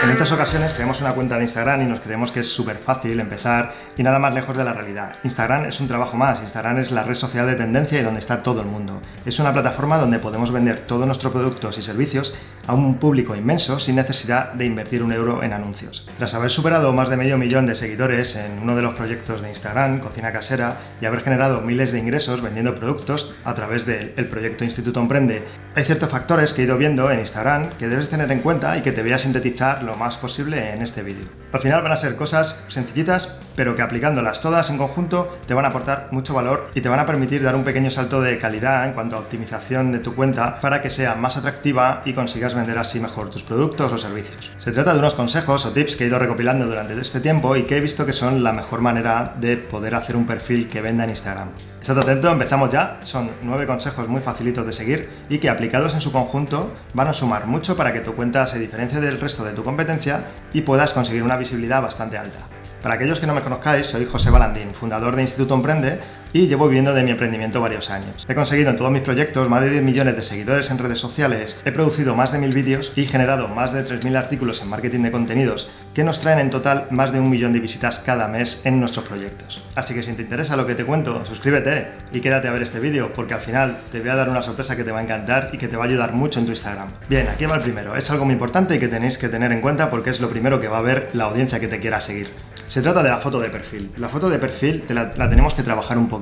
En muchas ocasiones creamos una cuenta de Instagram y nos creemos que es súper fácil empezar y nada más lejos de la realidad. Instagram es un trabajo más, Instagram es la red social de tendencia y donde está todo el mundo. Es una plataforma donde podemos vender todos nuestros productos y servicios a un público inmenso sin necesidad de invertir un euro en anuncios. Tras haber superado más de medio millón de seguidores en uno de los proyectos de Instagram, Cocina Casera, y haber generado miles de ingresos vendiendo productos a través del proyecto Instituto Emprende, hay ciertos factores que he ido viendo en Instagram que debes tener en cuenta y que te voy a sintetizar lo más posible en este vídeo. Al final van a ser cosas sencillitas, pero que aplicándolas todas en conjunto te van a aportar mucho valor y te van a permitir dar un pequeño salto de calidad en cuanto a optimización de tu cuenta para que sea más atractiva y consigas vender así mejor tus productos o servicios. Se trata de unos consejos o tips que he ido recopilando durante este tiempo y que he visto que son la mejor manera de poder hacer un perfil que venda en Instagram. Estate atento, empezamos ya. Son 9 consejos muy facilitos de seguir y que aplicados en su conjunto van a sumar mucho para que tu cuenta se diferencie del resto de tu competencia y puedas conseguir una visibilidad bastante alta. Para aquellos que no me conozcáis, soy José Balandín, fundador de Instituto Emprende y llevo viviendo de mi emprendimiento varios años. He conseguido en todos mis proyectos más de 10 millones de seguidores en redes sociales, he producido más de 1000 vídeos y generado más de 3000 artículos en marketing de contenidos que nos traen en total más de 1 millón de visitas cada mes en nuestros proyectos. Así que si te interesa lo que te cuento, suscríbete y quédate a ver este vídeo porque al final te voy a dar una sorpresa que te va a encantar y que te va a ayudar mucho en tu Instagram. Bien, aquí va el primero. Es algo muy importante y que tenéis que tener en cuenta porque es lo primero que va a ver la audiencia que te quiera seguir. Se trata de la foto de perfil. La foto de perfil la tenemos que trabajar un poquito.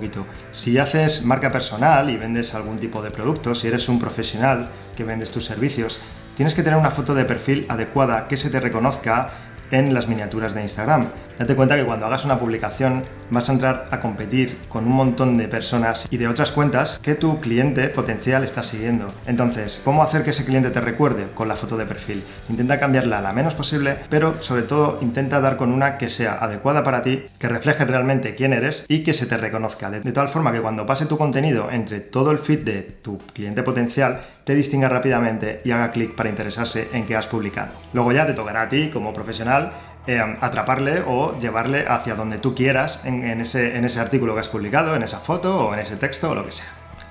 Si haces marca personal y vendes algún tipo de producto, si eres un profesional que vendes tus servicios, tienes que tener una foto de perfil adecuada que se te reconozca en las miniaturas de Instagram. Date cuenta que cuando hagas una publicación vas a entrar a competir con un montón de personas y de otras cuentas que tu cliente potencial está siguiendo. Entonces, ¿cómo hacer que ese cliente te recuerde? Con la foto de perfil. Intenta cambiarla la menos posible, pero sobre todo intenta dar con una que sea adecuada para ti, que refleje realmente quién eres y que se te reconozca. De tal forma que cuando pase tu contenido entre todo el feed de tu cliente potencial, te distinga rápidamente y haga clic para interesarse en qué has publicado. Luego ya te tocará a ti, como profesional, atraparle o llevarle hacia donde tú quieras en ese artículo que has publicado, en esa foto o en ese texto o lo que sea.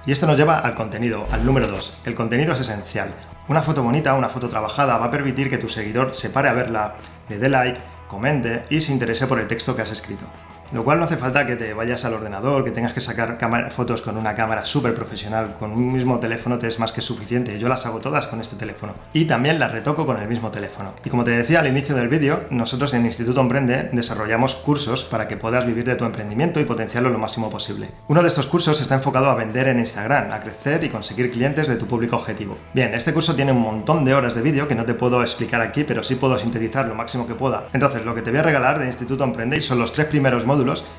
Y esto nos lleva al contenido, al número 2. El contenido es esencial. Una foto bonita, una foto trabajada va a permitir que tu seguidor se pare a verla, le dé like, comente y se interese por el texto que has escrito. Lo cual no hace falta que te vayas al ordenador, que tengas que sacar fotos con una cámara súper profesional. Con un mismo teléfono te es más que suficiente. Yo las hago todas con este teléfono. Y también las retoco con el mismo teléfono. Y como te decía al inicio del vídeo, nosotros en Instituto Emprende desarrollamos cursos para que puedas vivir de tu emprendimiento y potenciarlo lo máximo posible. Uno de estos cursos está enfocado a vender en Instagram, a crecer y conseguir clientes de tu público objetivo. Bien, este curso tiene un montón de horas de vídeo que no te puedo explicar aquí, pero sí puedo sintetizar lo máximo que pueda. Entonces, lo que te voy a regalar de Instituto Emprende son los 3 primeros módulos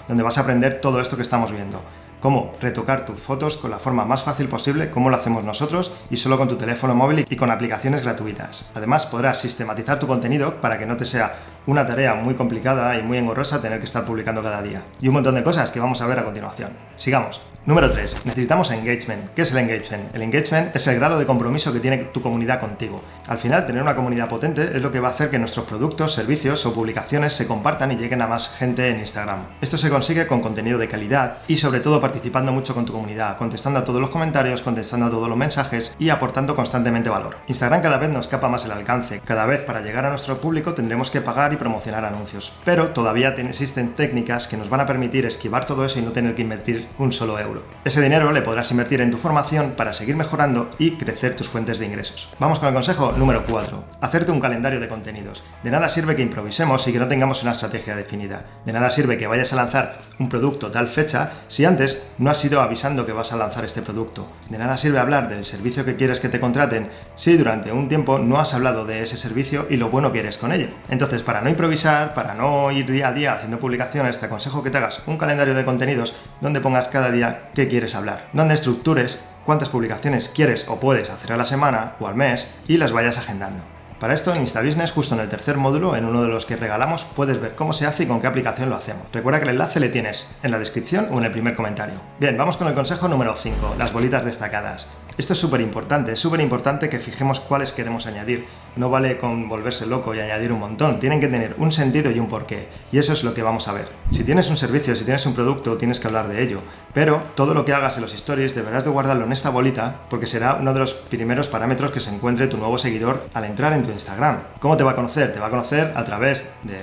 donde vas a aprender todo esto que estamos viendo. Cómo retocar tus fotos con la forma más fácil posible, como lo hacemos nosotros y solo con tu teléfono móvil y con aplicaciones gratuitas. Además, podrás sistematizar tu contenido para que no te sea una tarea muy complicada y muy engorrosa tener que estar publicando cada día. Y un montón de cosas que vamos a ver a continuación. Sigamos. Número 3. Necesitamos engagement. ¿Qué es el engagement? El engagement es el grado de compromiso que tiene tu comunidad contigo. Al final, tener una comunidad potente es lo que va a hacer que nuestros productos, servicios o publicaciones se compartan y lleguen a más gente en Instagram. Esto se consigue con contenido de calidad y sobre todo participando mucho con tu comunidad, contestando a todos los comentarios, contestando a todos los mensajes y aportando constantemente valor. Instagram cada vez nos capa más el alcance. Cada vez para llegar a nuestro público tendremos que pagar y promocionar anuncios. Pero todavía existen técnicas que nos van a permitir esquivar todo eso y no tener que invertir un solo euro. Ese dinero le podrás invertir en tu formación para seguir mejorando y crecer tus fuentes de ingresos. Vamos con el consejo número 4. Hacerte un calendario de contenidos. De nada sirve que improvisemos y que no tengamos una estrategia definida. De nada sirve que vayas a lanzar un producto tal fecha si antes no has ido avisando que vas a lanzar este producto. De nada sirve hablar del servicio que quieres que te contraten si durante un tiempo no has hablado de ese servicio y lo bueno que eres con ello. Entonces, para no improvisar, para no ir día a día haciendo publicaciones, te aconsejo que te hagas un calendario de contenidos donde pongas cada día qué quieres hablar, donde estructures cuántas publicaciones quieres o puedes hacer a la semana o al mes y las vayas agendando. Para esto en InstaBusiness, justo en el tercer módulo, en uno de los que regalamos, puedes ver cómo se hace y con qué aplicación lo hacemos. Recuerda que el enlace le tienes en la descripción o en el primer comentario. Bien, vamos con el consejo número 5, las bolitas destacadas. Esto es súper importante que fijemos cuáles queremos añadir. No vale con volverse loco y añadir un montón, tienen que tener un sentido y un porqué, y eso es lo que vamos a ver. Si tienes un servicio, si tienes un producto, tienes que hablar de ello, Pero todo lo que hagas en los stories deberás de guardarlo en esta bolita porque será uno de los primeros parámetros que se encuentre tu nuevo seguidor al entrar en tu Instagram. ¿Cómo te va a conocer? Te va a conocer a través de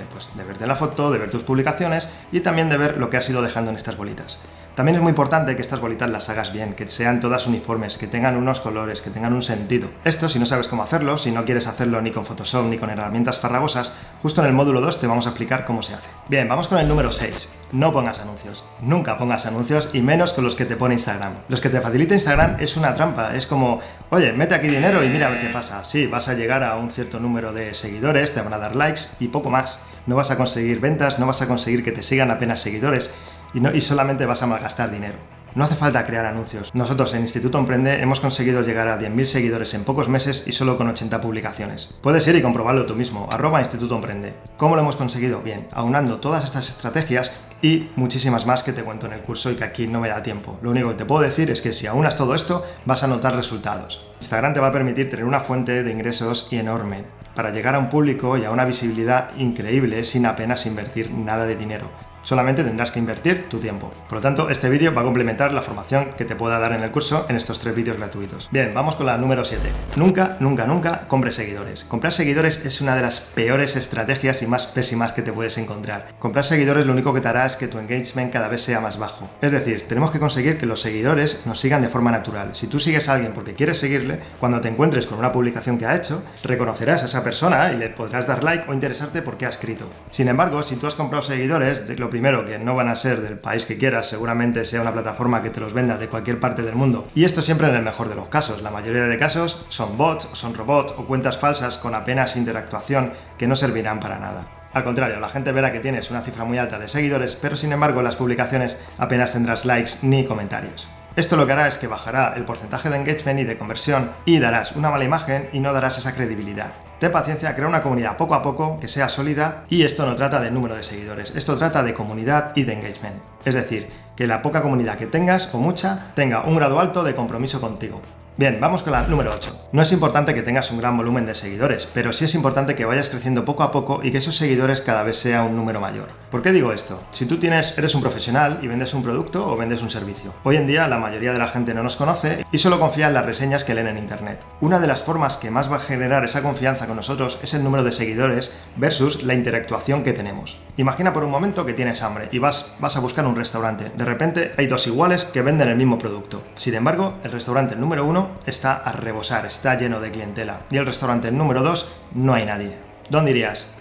verte la foto, de ver tus publicaciones y también de ver lo que has ido dejando en estas bolitas. También es muy importante que estas bolitas las hagas bien, que sean todas uniformes, que tengan unos colores, que tengan un sentido. Esto, si no sabes cómo hacerlo, si no quieres hacerlo ni con Photoshop ni con herramientas farragosas, justo en el módulo 2 te vamos a explicar cómo se hace. Bien, vamos con el número 6. No pongas anuncios. Nunca pongas anuncios y menos con los que te pone Instagram. Los que te facilita Instagram es una trampa. Es como, oye, mete aquí dinero y mira a ver qué pasa. Sí, vas a llegar a un cierto número de seguidores, te van a dar likes y poco más. No vas a conseguir ventas, no vas a conseguir que te sigan apenas seguidores. Y solamente vas a malgastar dinero. No hace falta crear anuncios. Nosotros en Instituto Emprende hemos conseguido llegar a 10.000 seguidores en pocos meses y solo con 80 publicaciones. Puedes ir y comprobarlo tú mismo, @Instituto Emprende. ¿Cómo lo hemos conseguido? Bien, aunando todas estas estrategias y muchísimas más que te cuento en el curso y que aquí no me da tiempo. Lo único que te puedo decir es que si aunas todo esto, vas a notar resultados. Instagram te va a permitir tener una fuente de ingresos enorme para llegar a un público y a una visibilidad increíble sin apenas invertir nada de dinero. Solamente tendrás que invertir tu tiempo. Por lo tanto, este vídeo va a complementar la formación que te pueda dar en el curso en estos 3 vídeos gratuitos. Bien, vamos con la número 7. Nunca, nunca, nunca compres seguidores. Comprar seguidores es una de las peores estrategias y más pésimas que te puedes encontrar. Comprar seguidores lo único que te hará es que tu engagement cada vez sea más bajo. Es decir, tenemos que conseguir que los seguidores nos sigan de forma natural. Si tú sigues a alguien porque quieres seguirle, cuando te encuentres con una publicación que ha hecho, reconocerás a esa persona y le podrás dar like o interesarte porque ha escrito. Sin embargo, si tú has comprado seguidores, lo primero, que no van a ser del país que quieras, seguramente sea una plataforma que te los venda de cualquier parte del mundo. Y esto siempre en el mejor de los casos. La mayoría de casos son bots, son robots o cuentas falsas con apenas interactuación que no servirán para nada. Al contrario, la gente verá que tienes una cifra muy alta de seguidores, pero sin embargo en las publicaciones apenas tendrás likes ni comentarios. Esto lo que hará es que bajará el porcentaje de engagement y de conversión y darás una mala imagen y no darás esa credibilidad. Ten paciencia, crea una comunidad poco a poco, que sea sólida, y esto no trata de número de seguidores, esto trata de comunidad y de engagement. Es decir, que la poca comunidad que tengas, o mucha, tenga un grado alto de compromiso contigo. Bien, vamos con la número 8. No es importante que tengas un gran volumen de seguidores, pero sí es importante que vayas creciendo poco a poco y que esos seguidores cada vez sea un número mayor. ¿Por qué digo esto? Si tú eres un profesional y vendes un producto o vendes un servicio. Hoy en día la mayoría de la gente no nos conoce y solo confía en las reseñas que leen en internet. Una de las formas que más va a generar esa confianza con nosotros es el número de seguidores versus la interactuación que tenemos. Imagina por un momento que tienes hambre y vas a buscar un restaurante. De repente hay 2 iguales que venden el mismo producto. Sin embargo, el restaurante número 1 está a rebosar, está lleno de clientela. Y el restaurante número 2 no hay nadie. ¿Dónde irías?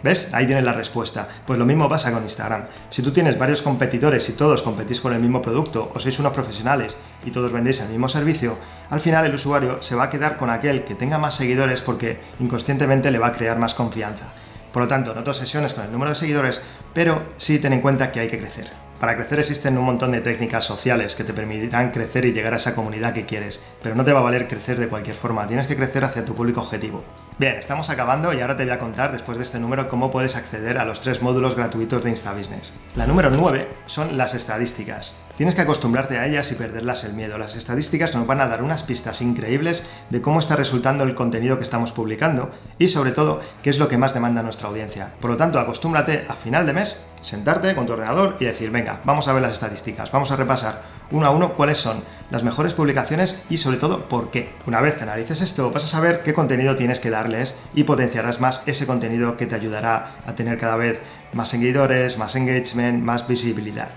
¿Ves? Ahí tienes la respuesta. Pues lo mismo pasa con Instagram. Si tú tienes varios competidores y todos competís por el mismo producto o sois unos profesionales y todos vendéis el mismo servicio, al final el usuario se va a quedar con aquel que tenga más seguidores porque inconscientemente le va a crear más confianza. Por lo tanto, no te obsesiones con el número de seguidores, pero sí ten en cuenta que hay que crecer. Para crecer existen un montón de técnicas sociales que te permitirán crecer y llegar a esa comunidad que quieres, pero no te va a valer crecer de cualquier forma, tienes que crecer hacia tu público objetivo. Bien, estamos acabando y ahora te voy a contar, después de este número, cómo puedes acceder a los 3 módulos gratuitos de InstaBusiness. La número 9 son las estadísticas. Tienes que acostumbrarte a ellas y perderlas el miedo. Las estadísticas nos van a dar unas pistas increíbles de cómo está resultando el contenido que estamos publicando y, sobre todo, qué es lo que más demanda nuestra audiencia. Por lo tanto, acostúmbrate a final de mes, sentarte con tu ordenador y decir, venga, vamos a ver las estadísticas, vamos a repasar uno a uno cuáles son las mejores publicaciones y, sobre todo, por qué. Una vez que analices esto, vas a saber qué contenido tienes que darles y potenciarás más ese contenido que te ayudará a tener cada vez más seguidores, más engagement, más visibilidad.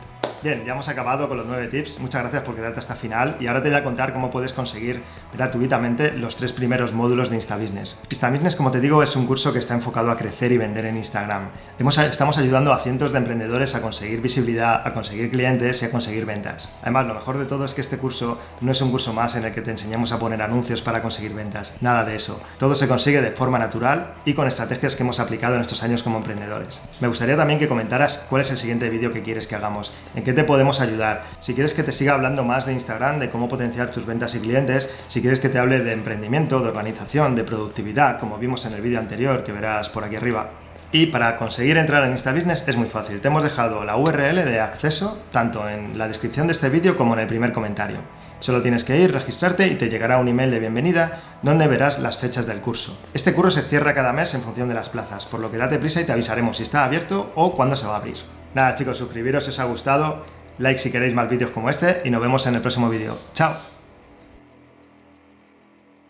Bien, ya hemos acabado con los 9 tips. Muchas gracias por quedarte hasta el final y ahora te voy a contar cómo puedes conseguir gratuitamente los 3 primeros módulos de InstaBusiness. InstaBusiness, como te digo, es un curso que está enfocado a crecer y vender en Instagram. Estamos ayudando a cientos de emprendedores a conseguir visibilidad, a conseguir clientes y a conseguir ventas. Además, lo mejor de todo es que este curso no es un curso más en el que te enseñamos a poner anuncios para conseguir ventas. Nada de eso. Todo se consigue de forma natural y con estrategias que hemos aplicado en estos años como emprendedores. Me gustaría también que comentaras cuál es el siguiente vídeo que quieres que hagamos, en qué te podemos ayudar. Si quieres que te siga hablando más de Instagram, de cómo potenciar tus ventas y clientes, si quieres que te hable de emprendimiento, de organización, de productividad, como vimos en el vídeo anterior que verás por aquí arriba. Y para conseguir entrar en InstaBusiness es muy fácil. Te hemos dejado la URL de acceso tanto en la descripción de este vídeo como en el primer comentario. Solo tienes que ir, registrarte y te llegará un email de bienvenida donde verás las fechas del curso. Este curso se cierra cada mes en función de las plazas, por lo que date prisa y te avisaremos si está abierto o cuándo se va a abrir. Nada chicos, suscribiros si os ha gustado. like si queréis más vídeos como este y nos vemos en el próximo vídeo. ¡Chao!